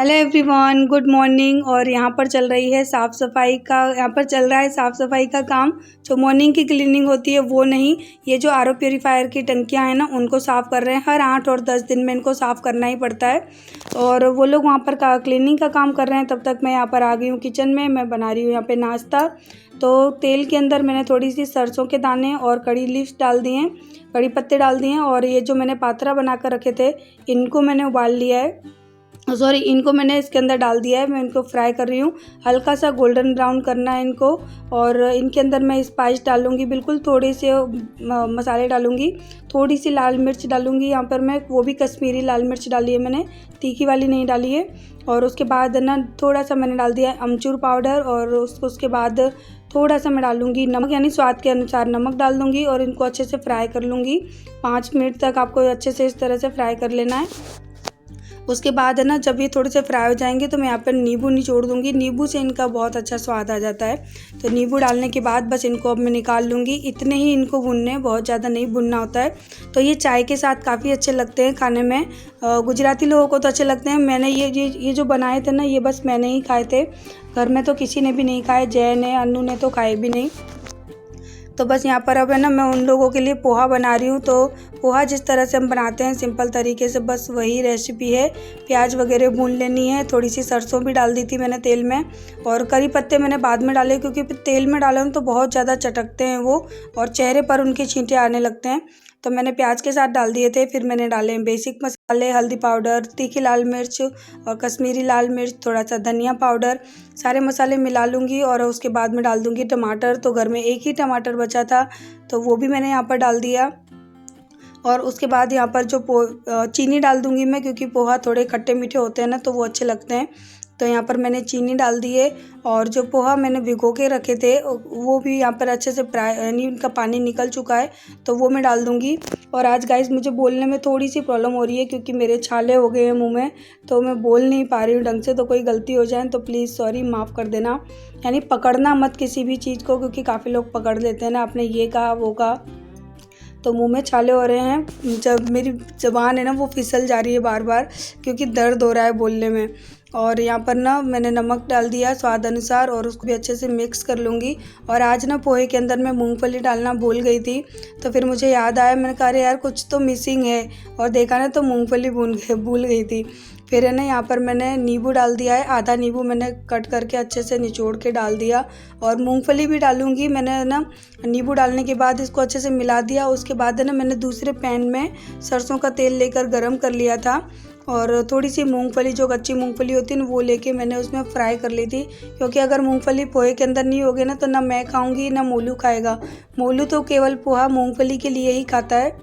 Hello everyone, good morning. और यहाँ पर चल रही है साफ़ सफाई का साफ़ सफाई का काम। जो मॉर्निंग की क्लीनिंग होती है वो नहीं, ये जो आरओ प्योरीफायर की टंकियाँ हैं ना, उनको साफ़ कर रहे हैं। हर 8 और 10 दिन में इनको साफ़ करना ही पड़ता है। और वो लोग वहाँ पर क्लीनिंग का काम कर रहे हैं, तब तक मैं यहाँ पर आ गई हूँ किचन में। मैं बना रही हूँ यहाँ पर नाश्ता। तो तेल के अंदर मैंने थोड़ी सी सरसों के दाने और कड़ी लीव्स डाल दिए हैं, कड़ी पत्ते डाल दिए हैं। और ये जो मैंने पात्रा बना कर रखे थे, इनको मैंने उबाल लिया है, इनको मैंने इसके अंदर डाल दिया है। मैं इनको फ्राई कर रही हूँ, हल्का सा गोल्डन ब्राउन करना है इनको। और इनके अंदर मैं स्पाइस डालूँगी, बिल्कुल थोड़े से मसाले डालूँगी, थोड़ी सी लाल मिर्च डालूँगी। यहाँ पर मैं वो भी कश्मीरी लाल मिर्च डाली है मैंने, तीखी वाली नहीं डाली है। और उसके बाद ना थोड़ा सा मैंने डाल दिया है अमचूर पाउडर। और उसके बाद थोड़ा सा मैं डालूँगी नमक, यानी स्वाद के अनुसार नमक डाल दूँगी। और इनको अच्छे से फ्राई कर लूँगी। 5 मिनट तक आपको अच्छे से इस तरह से फ्राई कर लेना है। उसके बाद है ना, जब ये थोड़े से फ्राई हो जाएंगे तो मैं यहाँ पर नींबू निचोड़ दूँगी। नींबू से इनका बहुत अच्छा स्वाद आ जाता है। तो नींबू डालने के बाद बस इनको अब मैं निकाल लूँगी। इतने ही इनको भुनने, बहुत ज़्यादा नहीं भुनना होता है। तो ये चाय के साथ काफ़ी अच्छे लगते हैं खाने में। गुजराती लोगों को तो अच्छे लगते हैं। मैंने ये जो बनाए थे ना, ये बस मैंने ही खाए थे, घर में तो किसी ने भी नहीं खाए। जय ने, अन्नू ने तो खाए भी नहीं। तो बस यहाँ पर अब है ना, मैं उन लोगों के लिए पोहा बना रही हूँ। तो पोहा जिस तरह से हम बनाते हैं सिंपल तरीके से, बस वही रेसिपी है। प्याज वगैरह भून लेनी है, थोड़ी सी सरसों भी डाल दी थी मैंने तेल में। और करी पत्ते मैंने बाद में डाले, क्योंकि तेल में डाले तो बहुत ज़्यादा चटकते हैं वो, और चेहरे पर उनके छींटे आने लगते हैं। तो मैंने प्याज के साथ डाल दिए थे। फिर मैंने डाले बेसिक मसाले, हल्दी पाउडर, तीखी लाल मिर्च और कश्मीरी लाल मिर्च, थोड़ा सा धनिया पाउडर। सारे मसाले मिला लूँगी और उसके बाद में डाल दूँगी टमाटर। तो घर में एक ही टमाटर बचा था, तो वो भी मैंने यहाँ पर डाल दिया। और उसके बाद यहाँ पर जो चीनी डाल दूँगी मैं, क्योंकि पोहा थोड़े खट्टे मीठे होते हैं ना, तो वो अच्छे लगते हैं। तो यहाँ पर मैंने चीनी डाल दी है। और जो पोहा मैंने भिगो के रखे थे, वो भी यहाँ पर अच्छे से यानी उनका पानी निकल चुका है, तो वो मैं डाल दूँगी। और आज गाइस मुझे बोलने में थोड़ी सी प्रॉब्लम हो रही है, क्योंकि मेरे छाले हो गए हैं मुँह में, तो मैं बोल नहीं पा रही हूँ ढंग से। तो कोई गलती हो जाए तो प्लीज़ सॉरी, माफ़ कर देना। यानी पकड़ना मत किसी भी चीज़ को, क्योंकि काफ़ी लोग पकड़ लेते हैं ना, आपने ये कहा वो कहा, तो मुंह में छाले हो रहे हैं। जब मेरी ज़बान है ना, वो फिसल जा रही है बार बार, क्योंकि दर्द हो रहा है बोलने में। और यहाँ पर ना मैंने नमक डाल दिया स्वाद अनुसार, और उसको भी अच्छे से मिक्स कर लूँगी। और आज ना पोहे के अंदर मैं मूंगफली डालना भूल गई थी, तो फिर मुझे याद आया, मैंने कहा अरे यार कुछ तो मिसिंग है, और देखा ना तो मूंगफली भूल गई थी। फिर है ना, यहाँ पर मैंने नींबू डाल दिया है, आधा नींबू मैंने कट करके अच्छे से निचोड़ के डाल दिया। और मूंगफली भी डालूँगी मैंने ना। नींबू डालने के बाद इसको अच्छे से मिला दिया। उसके बाद है ना, मैंने दूसरे पैन में सरसों का तेल लेकर गरम कर लिया था, और थोड़ी सी मूंगफली, जो कच्ची मूंगफली होती है ना, वो लेके मैंने उसमें फ्राई कर ली थी। क्योंकि अगर मूंगफली पोहे के अंदर नहीं होगी ना, तो ना मैं खाऊंगी ना मोलू खाएगा। मोलू तो केवल पोहा मूंगफली के लिए ही खाता है।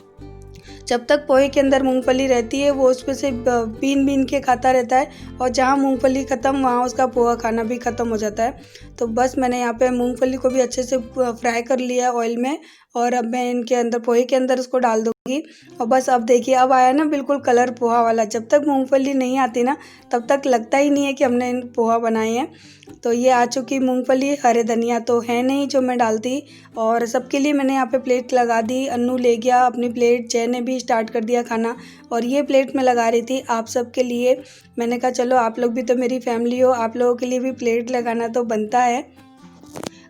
जब तक पोहे के अंदर मूंगफली रहती है, वो उसमें से बीन के खाता रहता है, और जहाँ मूंगफली ख़त्म वहाँ उसका पोहा खाना भी ख़त्म हो जाता है। तो बस मैंने यहाँ पे मूंगफली को भी अच्छे से फ्राई कर लिया ऑयल में। और अब मैं इनके अंदर, पोहे के अंदर उसको डाल दूँगी। और बस अब देखिए, अब आया ना बिल्कुल कलर पोहा वाला। जब तक मूंगफली नहीं आती ना, तब तक लगता ही नहीं है कि हमने पोहा बनाए हैं। तो ये आ चुकी मूंगफली। हरे धनिया तो है नहीं जो मैं डालती। और सबके लिए मैंने यहाँ पे प्लेट लगा दी। अन्नू ले गया अपनी प्लेट, जय ने भी स्टार्ट कर दिया खाना, और ये प्लेट मैं लगा रही थी आप सबके लिए। मैंने कहा चलो आप लोग भी तो मेरी फैमिली हो, आप लोगों के लिए भी प्लेट लगाना तो बनता है।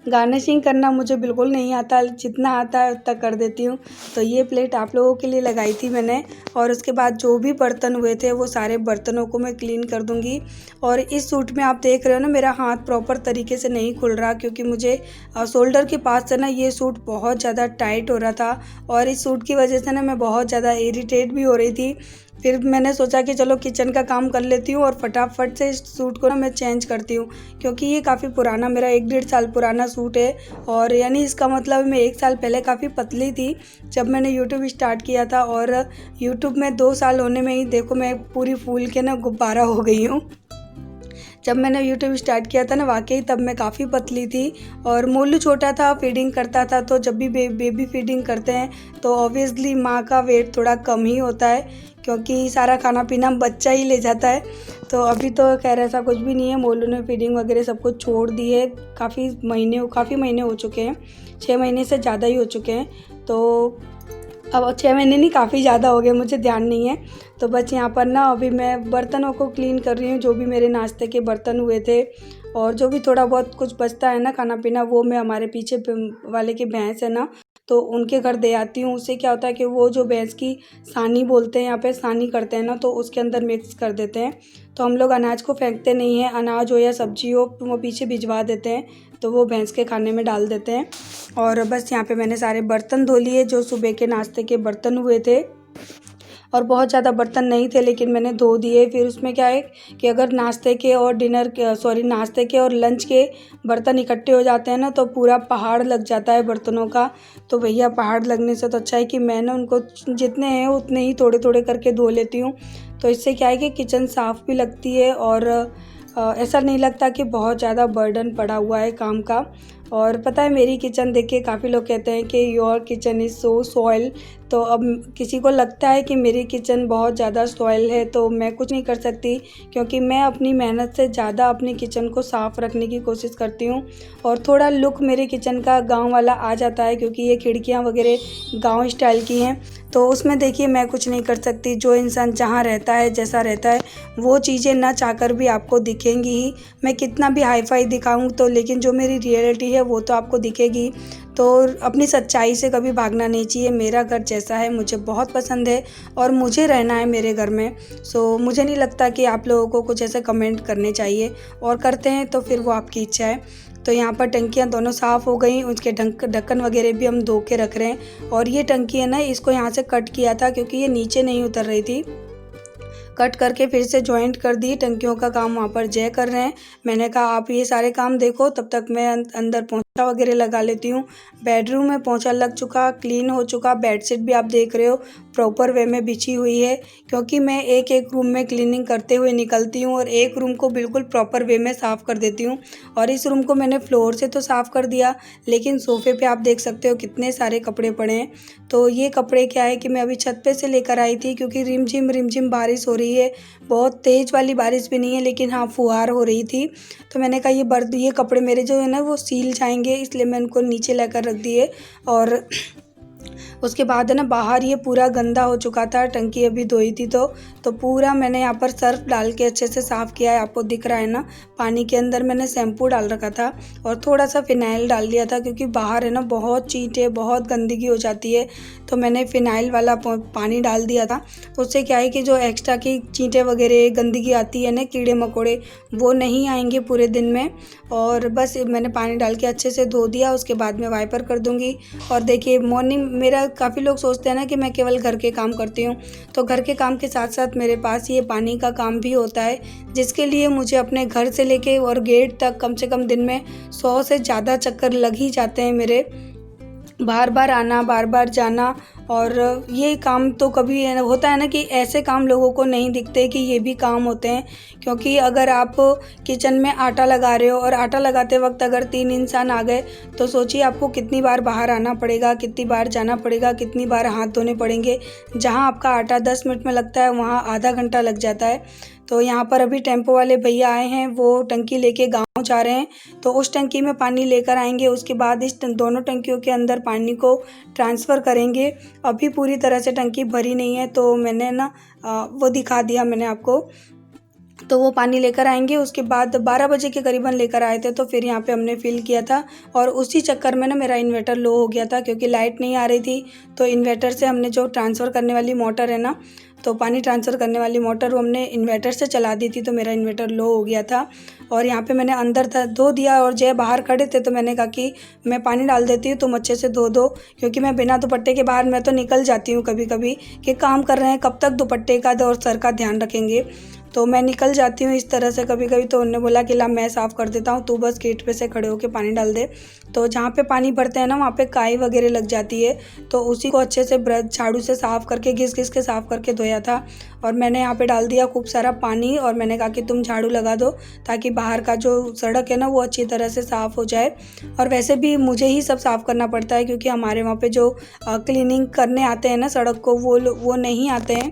गार्निशिंग करना मुझे बिल्कुल नहीं आता, जितना आता है उतना कर देती हूँ। तो ये प्लेट आप लोगों के लिए लगाई थी मैंने। और उसके बाद जो भी बर्तन हुए थे, वो सारे बर्तनों को मैं क्लीन कर दूँगी। और इस सूट में आप देख रहे हो ना, मेरा हाथ प्रॉपर तरीके से नहीं खुल रहा, क्योंकि मुझे शोल्डर के पास से ना ये सूट बहुत ज़्यादा टाइट हो रहा था। और इस सूट की वजह से ना मैं बहुत ज़्यादा इरिटेट भी हो रही थी। फिर मैंने सोचा कि चलो किचन का काम कर लेती हूँ, और फटाफट से इस सूट को ना मैं चेंज करती हूँ, क्योंकि ये काफ़ी पुराना, मेरा 1-1.5 साल पुराना सूट है। और यानी इसका मतलब मैं 1 साल पहले काफ़ी पतली थी जब मैंने यूट्यूब स्टार्ट किया था, और यूट्यूब में 2 साल होने में ही देखो मैं पूरी फूल के ना गुब्बारा हो गई हूँ। जब मैंने यूट्यूब स्टार्ट किया था ना, वाकई तब मैं काफ़ी पतली थी। और मोलू छोटा था, फीडिंग करता था, तो जब भी बेबी फीडिंग करते हैं तो ऑब्वियसली माँ का वेट थोड़ा कम ही होता है, क्योंकि सारा खाना पीना बच्चा ही ले जाता है। तो अभी तो खैर ऐसा कुछ भी नहीं है, मोलू ने फीडिंग वगैरह सब कुछ छोड़ दी है। काफ़ी महीने हो चुके हैं, 6 महीने से ज़्यादा ही हो चुके हैं। तो अब 6 महीने नहीं, काफ़ी ज़्यादा हो गए, मुझे ध्यान नहीं है। तो बस यहाँ पर ना अभी मैं बर्तनों को क्लीन कर रही हूँ, जो भी मेरे नाश्ते के बर्तन हुए थे और जो भी थोड़ा बहुत कुछ बचता है ना खाना पीना, वो मैं हमारे पीछे वाले की भैंस है ना, तो उनके घर दे आती हूँ। उससे क्या होता है कि वो जो भैंस की सानी बोलते हैं, यहाँ पे सानी करते हैं ना, तो उसके अंदर मिक्स कर देते हैं। तो हम लोग अनाज को फेंकते नहीं हैं, अनाज हो या सब्जी हो वो पीछे भिजवा देते हैं, तो वो भैंस के खाने में डाल देते हैं। और बस यहाँ पे मैंने सारे बर्तन धो लिए जो सुबह के नाश्ते के बर्तन हुए थे, और बहुत ज़्यादा बर्तन नहीं थे लेकिन मैंने धो दिए। फिर उसमें क्या है कि अगर नाश्ते के और नाश्ते के और लंच के बर्तन इकट्ठे हो जाते हैं ना, तो पूरा पहाड़ लग जाता है बर्तनों का। तो भैया पहाड़ लगने से तो अच्छा है कि मैं ना उनको जितने हैं उतने ही थोड़े थोड़े करके धो लेती हूँ। तो इससे क्या है कि किचन साफ़ भी लगती है और ऐसा नहीं लगता कि बहुत ज़्यादा बर्डन पड़ा हुआ है काम का। और पता है मेरी किचन देख के काफ़ी लोग कहते हैं कि your kitchen is so soil. तो अब किसी को लगता है कि मेरी किचन बहुत ज़्यादा सॉइल है, तो मैं कुछ नहीं कर सकती, क्योंकि मैं अपनी मेहनत से ज़्यादा अपनी किचन को साफ़ रखने की कोशिश करती हूँ। और थोड़ा लुक मेरे किचन का गांव वाला आ जाता है, क्योंकि ये खिड़कियाँ वगैरह गांव स्टाइल की हैं। तो उसमें देखिए मैं कुछ नहीं कर सकती, जो इंसान जहाँ रहता है जैसा रहता है वो चीज़ें ना चाहकर भी आपको दिखेंगी ही। मैं कितना भी हाई फाई दिखाऊँ तो, लेकिन जो मेरी रियलिटी है वो तो आपको दिखेगी। तो अपनी सच्चाई से कभी भागना नहीं चाहिए। मेरा घर जैसा है मुझे बहुत पसंद है और मुझे रहना है मेरे घर में। सो मुझे नहीं लगता कि आप लोगों को कुछ ऐसे कमेंट करने चाहिए, और करते हैं तो फिर वो आपकी इच्छा है। तो यहाँ पर टंकियाँ दोनों साफ़ हो गई, उसके ढक्कन वगैरह भी हम धो के रख रहे हैं। और ये टंकी है ना, इसको यहाँ से कट किया था क्योंकि ये नीचे नहीं उतर रही थी। कट करके फिर से जॉइंट कर दी। टंकियों का काम वहाँ पर जय कर रहे हैं। मैंने कहा आप ये सारे काम देखो, तब तक मैं अंदर पोंछा वगैरह लगा लेती हूँ। बेडरूम में पोंछा लग चुका, क्लीन हो चुका। बेडशीट भी आप देख रहे हो प्रॉपर वे में बिछी हुई है, क्योंकि मैं एक एक रूम में क्लीनिंग करते हुए निकलती हूँ और एक रूम को बिल्कुल प्रॉपर वे में साफ़ कर देती हूँ। और इस रूम को मैंने फ्लोर से तो साफ़ कर दिया, लेकिन सोफ़े पे आप देख सकते हो कितने सारे कपड़े पड़े हैं। तो ये कपड़े क्या है कि मैं अभी छत पे से लेकर आई थी, क्योंकि रिमझिम बारिश हो रही है। बहुत तेज़ वाली बारिश भी नहीं है, लेकिन हाँ फुहार हो रही थी। तो मैंने कहा ये कपड़े मेरे जो है ना वो सील जाएंगे, इसलिए मैं उनको नीचे लेकर रख दिए। और उसके बाद है ना बाहर ये पूरा गंदा हो चुका था, टंकी अभी धोई थी तो पूरा मैंने यहाँ पर सर्फ डाल के अच्छे से साफ़ किया है। आपको दिख रहा है ना, पानी के अंदर मैंने शैम्पू डाल रखा था और थोड़ा सा फ़िनाइल डाल दिया था, क्योंकि बाहर है ना बहुत चींटे, बहुत गंदगी हो जाती है। तो मैंने फ़िनाइल वाला पानी डाल दिया था। उससे क्या है कि जो एक्स्ट्रा की चींटे वगैरह गंदगी आती है ना, कीड़े मकोड़े, वो नहीं आएंगे पूरे दिन में। और बस मैंने पानी डाल के अच्छे से धो दिया। उसके बाद मैं वाइपर कर दूँगी। और देखिए मॉर्निंग मेरा, काफ़ी लोग सोचते हैं ना कि मैं केवल घर के काम करती हूँ, तो घर के काम के साथ साथ मेरे पास ये पानी का काम भी होता है, जिसके लिए मुझे अपने घर से लेके और गेट तक कम से कम दिन में 100 से ज़्यादा चक्कर लग ही जाते हैं मेरे। बार बार आना, बार बार जाना। और ये काम तो कभी होता है ना कि ऐसे काम लोगों को नहीं दिखते कि ये भी काम होते हैं। क्योंकि अगर आप किचन में आटा लगा रहे हो और आटा लगाते वक्त अगर 3 इंसान आ गए, तो सोचिए आपको कितनी बार बाहर आना पड़ेगा, कितनी बार जाना पड़ेगा, कितनी बार हाथ धोने पड़ेंगे। जहाँ आपका आटा 10 मिनट में लगता है, वहाँ आधा घंटा लग जाता है। तो यहाँ पर अभी टेम्पो वाले भैया आए हैं, वो टंकी लेके गांव जा रहे हैं, तो उस टंकी में पानी लेकर आएंगे। उसके बाद इस दोनों टंकियों के अंदर पानी को ट्रांसफ़र करेंगे। अभी पूरी तरह से टंकी भरी नहीं है, तो मैंने ना वो दिखा दिया मैंने आपको। तो वो पानी लेकर आएंगे। उसके बाद 12 बजे के करीबन लेकर आए थे, तो फिर यहाँ पे हमने फिल किया था। और उसी चक्कर में ना मेरा इन्वर्टर लो हो गया था, क्योंकि लाइट नहीं आ रही थी। तो इन्वर्टर से हमने जो ट्रांसफ़र करने वाली मोटर है ना, तो पानी ट्रांसफ़र करने वाली मोटर वो हमने इन्वर्टर से चला दी थी, तो मेरा इन्वर्टर लो हो गया था। और यहाँ पे मैंने अंदर था धो दिया, और जय बाहर खड़े थे तो मैंने कहा कि मैं पानी डाल देती हूँ, तुम अच्छे से धो दो। क्योंकि मैं बिना दुपट्टे के बाहर मैं तो निकल जाती हूँ कभी कभी, कि काम कर रहे हैं, कब तक दुपट्टे का और सर का ध्यान रखेंगे। तो मैं निकल जाती हूँ इस तरह से कभी कभी। तो उन्होंने बोला कि ला मैं साफ़ कर देता हूँ, तू बस गेट पे से खड़े होकर पानी डाल दे। तो जहाँ पे पानी भरते हैं ना, वहाँ पे काई वगैरह लग जाती है, तो उसी को अच्छे से ब्रश झाड़ू से साफ़ करके घिस घिस के साफ़ करके धोया था। और मैंने यहाँ पे डाल दिया खूब सारा पानी, और मैंने कहा कि तुम झाड़ू लगा दो, ताकि बाहर का जो सड़क है ना वो अच्छी तरह से साफ़ हो जाए। और वैसे भी मुझे ही सब साफ़ करना पड़ता है, क्योंकि हमारे वहाँ पे जो क्लीनिंग करने आते हैं ना सड़क को, वो नहीं आते हैं।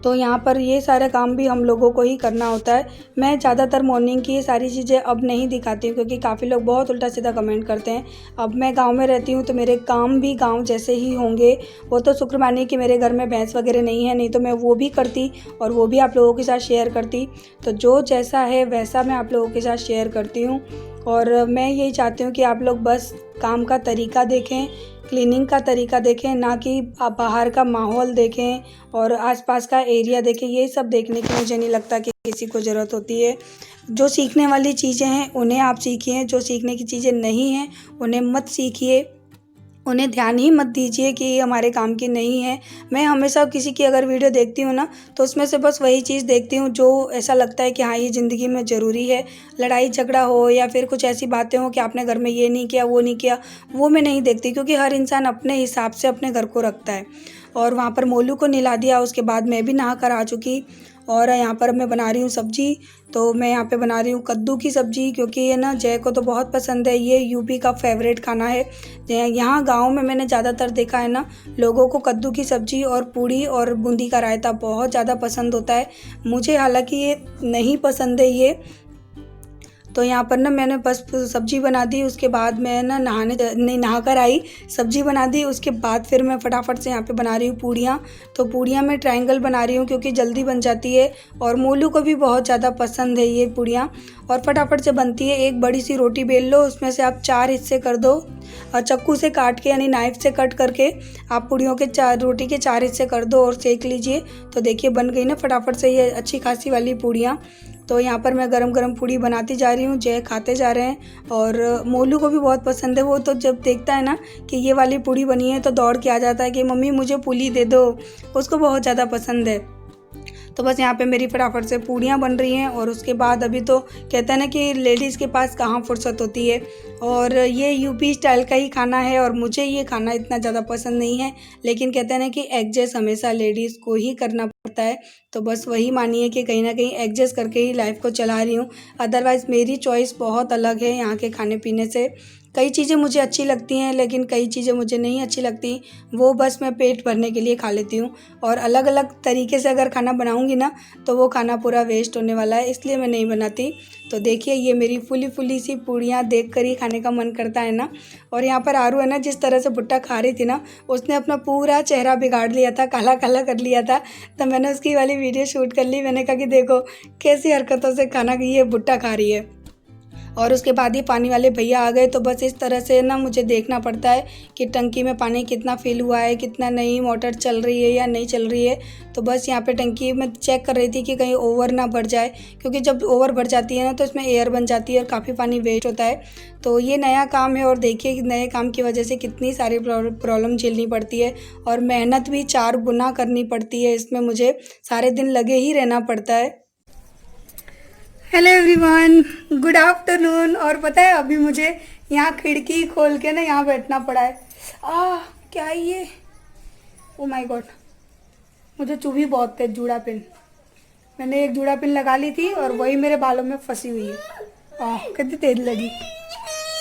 तो यहाँ पर ये सारा काम भी हम लोगों को ही करना होता है। मैं ज़्यादातर मॉर्निंग की ये सारी चीज़ें अब नहीं दिखाती हूँ क्योंकि काफ़ी लोग बहुत उल्टा सीधा कमेंट करते हैं। अब मैं गांव में रहती हूँ तो मेरे काम भी गांव जैसे ही होंगे। वो तो शुक्र मानिए कि मेरे घर में भैंस वगैरह नहीं है, नहीं तो मैं वो भी करती और वो भी आप लोगों के साथ शेयर करती। तो जो जैसा है वैसा मैं आप लोगों के साथ शेयर करती हूँ। और मैं यही चाहती हूँ कि आप लोग बस काम का तरीका देखें, क्लीनिंग का तरीका देखें, ना कि आप बाहर का माहौल देखें और आसपास का एरिया देखें। ये सब देखने की मुझे नहीं लगता कि किसी को ज़रूरत होती है। जो सीखने वाली चीज़ें हैं उन्हें आप सीखिए, जो सीखने की चीज़ें नहीं हैं उन्हें मत सीखिए, उन्हें ध्यान ही मत दीजिए कि ये हमारे काम की नहीं है। मैं हमेशा किसी की अगर वीडियो देखती हूँ ना तो उसमें से बस वही चीज़ देखती हूँ जो ऐसा लगता है कि हाँ ये ज़िंदगी में ज़रूरी है। लड़ाई झगड़ा हो या फिर कुछ ऐसी बातें हो कि आपने घर में ये नहीं किया वो नहीं किया, वो मैं नहीं देखती क्योंकि हर इंसान अपने हिसाब से अपने घर को रखता है। और वहाँ पर मोलू को नहला दिया, उसके बाद मैं भी नहा कर आ चुकी और यहाँ पर मैं बना रही हूँ सब्जी। तो मैं यहाँ पे बना रही हूँ कद्दू की सब्ज़ी क्योंकि ये ना जय को तो बहुत पसंद है। ये यूपी का फेवरेट खाना है। यहाँ गांव में मैंने ज़्यादातर देखा है ना, लोगों को कद्दू की सब्ज़ी और पूड़ी और बूंदी का रायता बहुत ज़्यादा पसंद होता है। मुझे हालांकि ये नहीं पसंद है ये। तो यहाँ पर ना मैंने बस सब्ज़ी बना दी, उसके बाद मैं ना नहा कर आई, सब्ज़ी बना दी, उसके बाद फिर मैं फटाफट से यहाँ पे बना रही हूँ पूड़ियाँ। तो पूड़ियाँ मैं ट्रायंगल बना रही हूँ क्योंकि जल्दी बन जाती है और मोलू को भी बहुत ज़्यादा पसंद है ये पूड़ियाँ और फटाफट से बनती है। एक बड़ी सी रोटी बेल लो, उसमें से आप 4 हिस्से कर दो और चक्कू से काट के यानी नाइफ से कट करके आप पूड़ियों के रोटी के 4 हिस्से कर दो और सेक लीजिए। तो देखिए बन गई ना फटाफट से ये अच्छी खासी वाली पूड़ियाँ। तो यहाँ पर मैं गरम गरम पूड़ी बनाती जा रही हूँ, जय खाते जा रहे हैं और मोलू को भी बहुत पसंद है। वो तो जब देखता है ना कि ये वाली पूड़ी बनी है तो दौड़ के आ जाता है कि मम्मी मुझे पूड़ी दे दो, उसको बहुत ज़्यादा पसंद है। तो बस यहाँ पे मेरी फटाफट से पूड़ियाँ बन रही हैं और उसके बाद अभी तो कहते हैं ना कि लेडीज़ के पास कहाँ फुर्सत होती है। और ये यूपी स्टाइल का ही खाना है और मुझे ये खाना इतना ज़्यादा पसंद नहीं है, लेकिन कहते हैं ना कि एडजस्ट हमेशा लेडीज़ को ही करना पड़ता है। तो बस वही मानिए कि कहीं ना कहीं एडजस्ट करके ही लाइफ को चला रही हूँ। अदरवाइज़ मेरी चॉइस बहुत अलग है यहाँ के खाने पीने से। कई चीज़ें मुझे अच्छी लगती हैं लेकिन कई चीज़ें मुझे नहीं अच्छी लगती, वो बस मैं पेट भरने के लिए खा लेती हूँ। और अलग अलग तरीके से अगर खाना बनाऊँगी ना तो वो खाना पूरा वेस्ट होने वाला है, इसलिए मैं नहीं बनाती। तो देखिए ये मेरी फुली सी पूड़ियाँ देख कर ही खाने का मन करता है ना। और यहाँ पर आरू है ना, जिस तरह से भुट्टा खा रही थी ना, उसने अपना पूरा चेहरा बिगाड़ लिया था, काला काला कर लिया था। तो मैंने उसकी वाली वीडियो शूट कर ली। मैंने कहा कि देखो कैसी हरकतों से खाना ये भुट्टा खा रही है। और उसके बाद ही पानी वाले भैया आ गए। तो बस इस तरह से ना मुझे देखना पड़ता है कि टंकी में पानी कितना फिल हुआ है, कितना नहीं, मोटर चल रही है या नहीं चल रही है। तो बस यहाँ पे टंकी में चेक कर रही थी कि कहीं ओवर ना भर जाए, क्योंकि जब ओवर भर जाती है ना तो इसमें एयर बन जाती है और काफ़ी पानी वेस्ट होता है। तो ये नया काम है और देखिए नए काम की वजह से कितनी सारी प्रॉब्लम झेलनी पड़ती है और मेहनत भी 4 गुना करनी पड़ती है। इसमें मुझे सारे दिन लगे ही रहना पड़ता है। Hello everyone, good afternoon. और पता है अभी मुझे यहाँ खिड़की खोल के ना यहाँ बैठना पड़ा है। क्या है ये? ओ माय गॉड, मुझे चुभी बहुत है जूड़ा पिन। मैंने एक जूड़ा पिन लगा ली थी और वही मेरे बालों में फंसी हुई है। कितनी तेज लगी।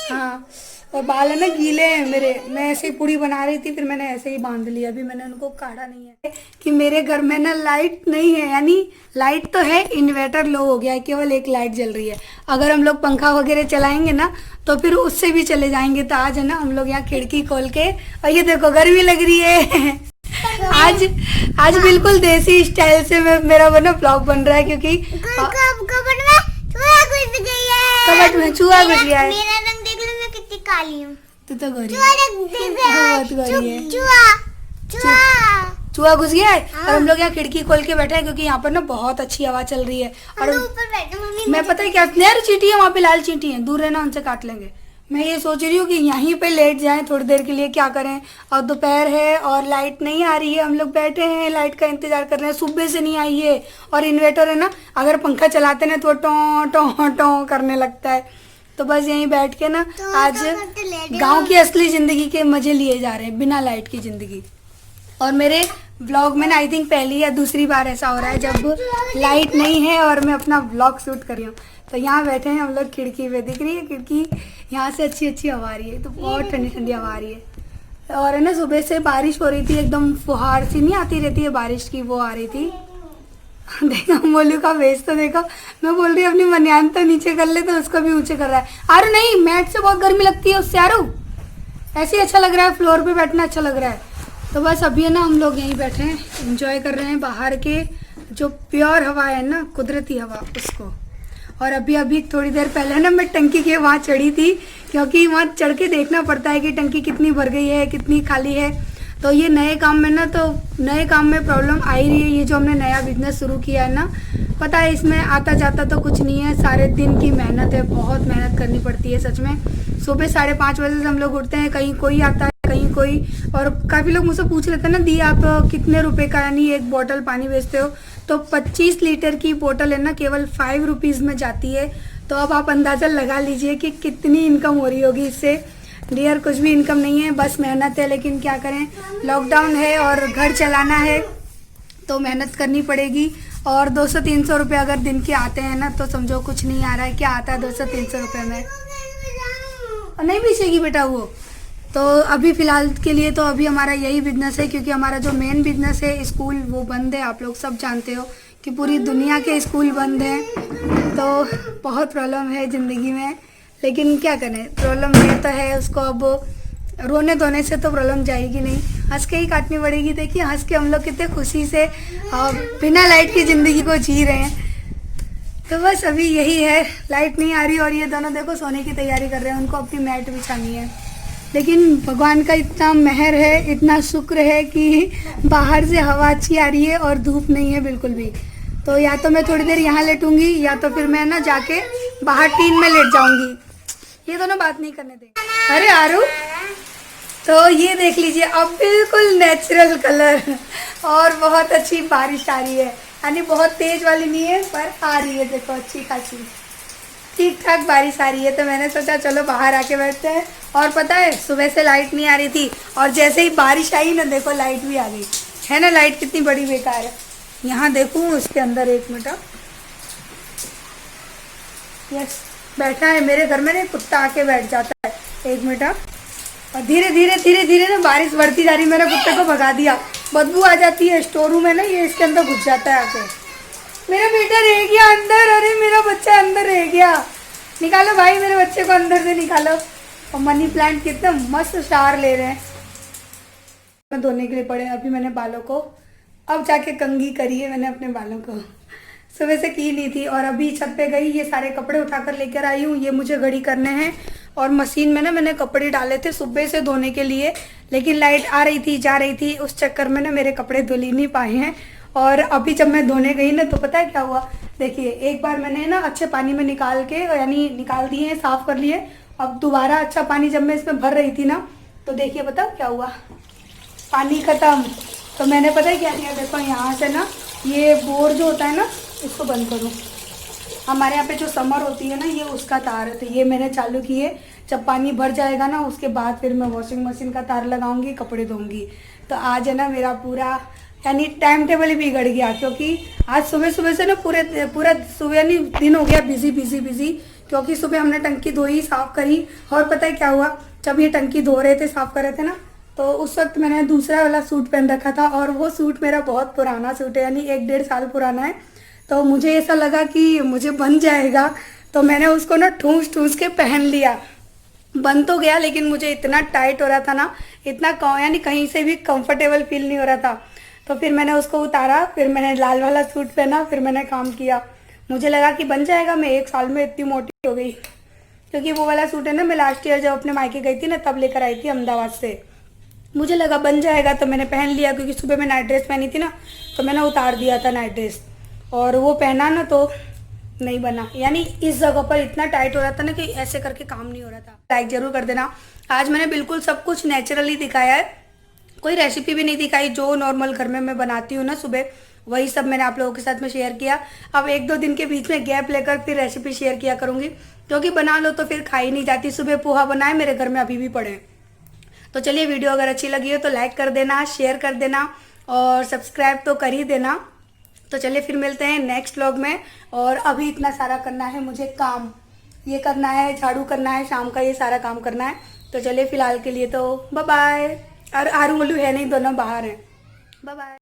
हाँ, और बाल है ना गीले हैं मेरे। मैं ऐसे ही पूड़ी बना रही थी, फिर मैंने ऐसे ही बांध लिया। अभी मैंने उनको काढ़ा नहीं है कि मेरे घर में ना लाइट नहीं है, यानी लाइट तो है, इन्वर्टर लो हो गया है, केवल एक लाइट जल रही है। अगर हम लोग पंखा वगैरह चलाएंगे ना तो फिर उससे भी चले जाएंगे। तो आज है ना हम लोग यहाँ खिड़की खोल के, और ये देखो गर्मी लग रही है। आज बिल्कुल देसी स्टाइल से मेरा वो ना ब्लॉग बन रहा है, क्योंकि कबट में चूहा घुस गया है। मेरा रंग देख लो, मैं कितनी काली हूँ। तू तो गोरी है। चूहा घुस गया है। और हम लोग यहाँ खिड़की खोल के बैठे हैं क्योंकि यहाँ पर ना बहुत अच्छी हवा चल रही है। और ऊपर बैठे मम्मी, मैं पता है क्या, नहर चींटी है वहाँ पे, लाल चींटी है, दूर रहना, उनसे काट लेंगे। मैं ये सोच रही हूँ कि यहीं पे लेट जाएं थोड़ी देर के लिए, क्या करें। और दोपहर है और लाइट नहीं आ रही है, हम लोग बैठे हैं लाइट का इंतजार कर रहे हैं, सुबह से नहीं आई है। और इन्वर्टर है ना, अगर पंखा चलाते ना तो टों टों टों करने लगता है। तो बस यहीं बैठ के ना आज गांव की असली जिंदगी के मजे लिए जा रहे हैं, बिना लाइट की जिंदगी। और मेरे व्लॉग में ना आई थिंक पहली या दूसरी बार ऐसा हो रहा है जब लाइट नहीं है और मैं अपना व्लॉग शूट कर रही हूँ। तो यहाँ बैठे हैं हम लोग खिड़की पे, दिख रही है खिड़की, यहाँ से अच्छी हवा आ रही है। तो बहुत ठंडी हवा आ रही है। और है ना सुबह से बारिश हो रही थी, एकदम फुहार सी नहीं आती रहती है बारिश की, वो आ रही थी। देखो मोलू का वेस्ट तो देखो, मैं बोल रही हूँ अपनी मनियान तो नीचे कर ले तो उसको भी ऊंचे कर रहा है। आरू नहीं, मैट से बहुत गर्मी लगती है उससे। आरू ऐसे ही अच्छा लग रहा है, फ्लोर पे बैठना अच्छा लग रहा है। तो बस अभी है ना हम लोग यहीं बैठे हैं, एंजॉय कर रहे हैं बाहर के जो प्योर हवा है ना, कुदरती हवा उसको। और अभी थोड़ी देर पहले ना मैं टंकी के वहाँ चढ़ी थी, क्योंकि वहाँ चढ़ के देखना पड़ता है कि टंकी कितनी भर गई है कितनी खाली है। तो ये नए काम में ना, तो नए काम में प्रॉब्लम आ ही रही है। ये जो हमने नया बिजनेस शुरू किया है ना, पता है इसमें आता जाता तो कुछ नहीं है, सारे दिन की मेहनत है, बहुत मेहनत करनी पड़ती है सच में। सुबह 5:30 बजे से हम लोग उठते हैं, कहीं कोई आता है कहीं कोई। और काफ़ी लोग मुझसे पूछ लेते हैं ना, दी आप कितने रुपए का यानी एक बोतल पानी बेचते हो? तो 25 लीटर की बोतल है ना, केवल 5 रुपीज़ में जाती है। तो अब आप अंदाज़ा लगा लीजिए कि कितनी इनकम हो रही होगी इससे। डियर कुछ भी इनकम नहीं है, बस मेहनत है। लेकिन क्या करें, लॉकडाउन है और घर चलाना है तो मेहनत करनी पड़ेगी। और 200-300 रुपये अगर दिन के आते हैं ना, तो समझो कुछ नहीं आ रहा है। क्या आता है 200-300 रुपये में? नहीं बेचेगी बेटा वो। तो अभी फ़िलहाल के लिए तो अभी हमारा यही बिजनेस है, क्योंकि हमारा जो मेन बिजनेस है स्कूल वो बंद है। आप लोग सब जानते हो कि पूरी दुनिया के स्कूल बंद हैं। तो बहुत प्रॉब्लम है ज़िंदगी में, लेकिन क्या करें, प्रॉब्लम है तो है, उसको अब रोने धोने से तो प्रॉब्लम जाएगी नहीं, हंस के ही काटनी पड़ेगी। देखिए हंस के हम लोग कितने खुशी से बिना लाइट की ज़िंदगी को जी रहे हैं। तो बस अभी यही है, लाइट नहीं आ रही और ये दोनों देखो सोने की तैयारी कर रहे हैं, उनको अपनी मैट बिछानी है। लेकिन भगवान का इतना मेहर है, इतना शुक्र है कि बाहर से हवा अच्छी आ रही है और धूप नहीं है बिल्कुल भी। तो या तो मैं थोड़ी देर यहाँ लेटूंगी या तो फिर मैं ना जाके बाहर टीन में लेट जाऊंगी। ये दोनों बात नहीं करने देंगे। अरे आरू, तो ये देख लीजिए अब बिल्कुल नेचुरल कलर और बहुत अच्छी बारिश आ रही है, यानी बहुत तेज वाली नहीं है पर आ रही है। देखो अच्छी खासी ठीक ठाक बारिश आ रही है। तो मैंने सोचा चलो बाहर आके बैठते हैं। और पता है सुबह से लाइट नहीं आ रही थी और जैसे ही बारिश आई ना, देखो लाइट भी आ गई है ना। लाइट कितनी बड़ी बेकार है। यहाँ देखूँ उसके अंदर, एक मिनट, यस बैठा है मेरे घर में ना, कुत्ता आके बैठ जाता है। एक मिनट, और धीरे धीरे ना बारिश बढ़ती जा रही। मैंने कुत्ते को भगा दिया, बदबू आ जाती है स्टोर रूम है ना, ये इसके अंदर घुस जाता है आके। मेरा बेटा रह गया अंदर, अरे मेरा बच्चा अंदर रह गया। निकालो भाई मेरे बच्चे को अंदर से निकालो। और मनी प्लांट कितना मस्त शावर ले रहे हैं। धोने के लिए पड़े अभी मैंने बालों को, अब जाके कंघी करी है मैंने अपने बालों को, सुबह से की नहीं थी। और अभी छत पे गई, ये सारे कपड़े उठाकर लेकर आई हूँ। ये मुझे घड़ी करने हैं और मशीन में ना मैंने कपड़े डाले थे सुबह से धोने के लिए, लेकिन लाइट आ रही थी जा रही थी, उस चक्कर में ना मेरे कपड़े धुल ही नहीं पाए हैं। और अभी जब मैं धोने गई ना, तो पता है क्या हुआ? देखिए एक बार मैंने ना अच्छे पानी में निकाल के, यानी निकाल दिए, साफ कर लिए। अब दोबारा अच्छा पानी जब मैं इसमें भर रही थी ना, तो देखिए पता क्या हुआ, पानी खत्म। तो मैंने पता है क्या किया, देखो यहाँ से ना ये बोर जो होता है ना, इसको बंद करूँ। हमारे यहाँ पे जो समर होती है ना, ये उसका तार है, तो ये मैंने चालू किए। जब पानी भर जाएगा ना, उसके बाद फिर मैं वॉशिंग मशीन का तार लगाऊंगी, कपड़े धोऊंगी। तो आज है ना मेरा पूरा यानी टाइम टेबल ही बिगड़ गया, क्योंकि आज सुबह से ना पूरा सुबह यानी दिन हो गया बिजी, क्योंकि सुबह हमने टंकी धोई, साफ़ करी। और पता है क्या हुआ, जब ये टंकी धो रहे थे, साफ़ कर रहे थे ना, तो उस वक्त मैंने दूसरा वाला सूट पहन रखा था और वो सूट मेरा बहुत पुराना सूट है, यानी 1-1.5 साल पुराना है। तो मुझे ऐसा लगा कि मुझे बन जाएगा, तो मैंने उसको ना ठूस के पहन लिया। बन तो गया, लेकिन मुझे इतना टाइट हो रहा था ना, इतना यानी कहीं से भी कंफर्टेबल फील नहीं हो रहा था। तो फिर मैंने उसको उतारा, फिर मैंने लाल वाला सूट पहना, फिर मैंने काम किया। मुझे लगा कि बन जाएगा, मैं 1 साल में इतनी मोटी हो गई। क्योंकि वो वाला सूट है ना, मैं लास्ट ईयर जब अपने मायके गई थी ना, तब लेकर आई थी अहमदाबाद से। मुझे लगा बन जाएगा, तो मैंने पहन लिया। क्योंकि सुबह मैं नाइट ड्रेस पहनी थी ना, तो मैंने उतार दिया था नाइट ड्रेस, और वो पहना ना तो नहीं बना। यानी इस जगह पर इतना टाइट हो रहा था ना कि ऐसे करके काम नहीं हो रहा था। लाइक जरूर कर देना। आज मैंने बिल्कुल सब कुछ नेचुरली दिखाया है, कोई रेसिपी भी नहीं दिखाई। जो नॉर्मल घर में मैं बनाती हूँ ना सुबह, वही सब मैंने आप लोगों के साथ में शेयर किया। अब 1-2 दिन के बीच में गैप लेकर फिर रेसिपी शेयर किया करूँगी, क्योंकि बना लो तो फिर खाई नहीं जाती। सुबह पोहा बनाए, मेरे घर में अभी भी पड़े हैं। तो चलिए, वीडियो अगर अच्छी लगी हो तो लाइक कर देना, शेयर कर देना और सब्सक्राइब तो कर ही देना। तो चलिए फिर मिलते हैं नेक्स्ट व्लॉग में। और अभी इतना सारा करना है मुझे काम, ये करना है, झाड़ू करना है, शाम का ये सारा काम करना है। तो चलिए फिलहाल के लिए तो बाय बाय। और आरू मल्लू है नहीं, दोनों बाहर हैं। Bye bye.